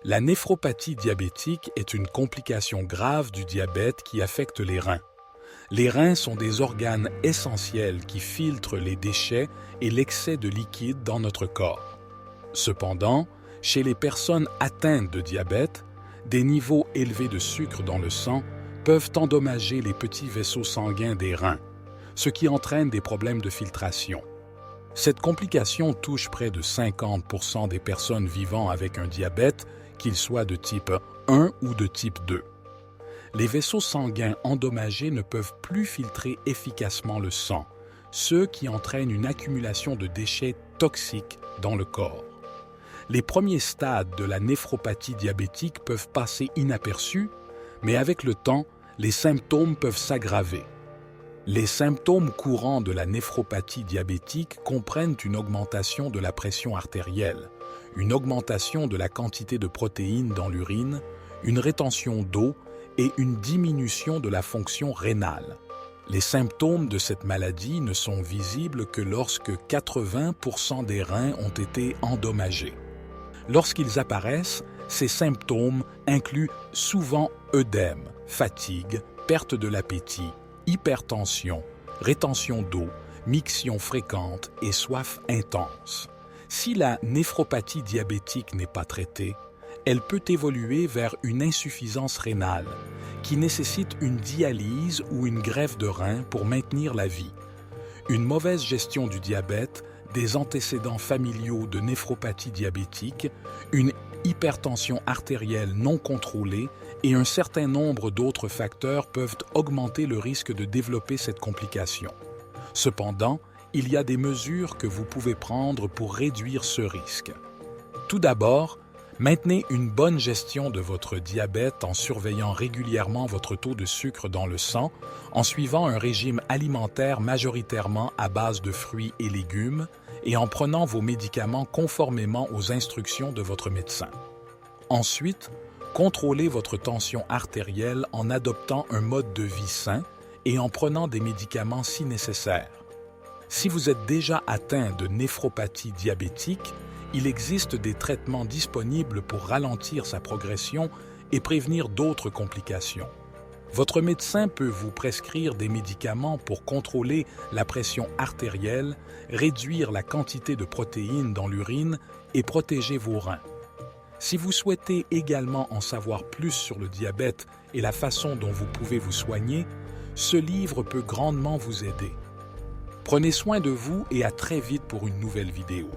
La néphropathie diabétique est une complication grave du diabète qui affecte les reins. Les reins sont des organes essentiels qui filtrent les déchets et l'excès de liquide dans notre corps. Cependant, chez les personnes atteintes de diabète, des niveaux élevés de sucre dans le sang peuvent endommager les petits vaisseaux sanguins des reins, ce qui entraîne des problèmes de filtration. Cette complication touche près de 50% des personnes vivant avec un diabète, qu'il soit de type 1 ou de type 2. Les vaisseaux sanguins endommagés ne peuvent plus filtrer efficacement le sang, ce qui entraîne une accumulation de déchets toxiques dans le corps. Les premiers stades de la néphropathie diabétique peuvent passer inaperçus, mais avec le temps, les symptômes peuvent s'aggraver. Les symptômes courants de la néphropathie diabétique comprennent une augmentation de la pression artérielle, une augmentation de la quantité de protéines dans l'urine, une rétention d'eau et une diminution de la fonction rénale. Les symptômes de cette maladie ne sont visibles que lorsque 80% des reins ont été endommagés. Lorsqu'ils apparaissent, ces symptômes incluent souvent œdème, fatigue, perte de l'appétit, hypertension, rétention d'eau, miction fréquente et soif intense. Si la néphropathie diabétique n'est pas traitée, elle peut évoluer vers une insuffisance rénale qui nécessite une dialyse ou une greffe de rein pour maintenir la vie. Une mauvaise gestion du diabète, des antécédents familiaux de néphropathie diabétique, une hypertension artérielle non contrôlée et un certain nombre d'autres facteurs peuvent augmenter le risque de développer cette complication. Cependant, il y a des mesures que vous pouvez prendre pour réduire ce risque. Tout d'abord, maintenez une bonne gestion de votre diabète en surveillant régulièrement votre taux de sucre dans le sang, en suivant un régime alimentaire majoritairement à base de fruits et légumes et en prenant vos médicaments conformément aux instructions de votre médecin. Ensuite, contrôlez votre tension artérielle en adoptant un mode de vie sain et en prenant des médicaments si nécessaire. Si vous êtes déjà atteint de néphropathie diabétique, il existe des traitements disponibles pour ralentir sa progression et prévenir d'autres complications. Votre médecin peut vous prescrire des médicaments pour contrôler la pression artérielle, réduire la quantité de protéines dans l'urine et protéger vos reins. Si vous souhaitez également en savoir plus sur le diabète et la façon dont vous pouvez vous soigner, ce livre peut grandement vous aider. Prenez soin de vous et à très vite pour une nouvelle vidéo.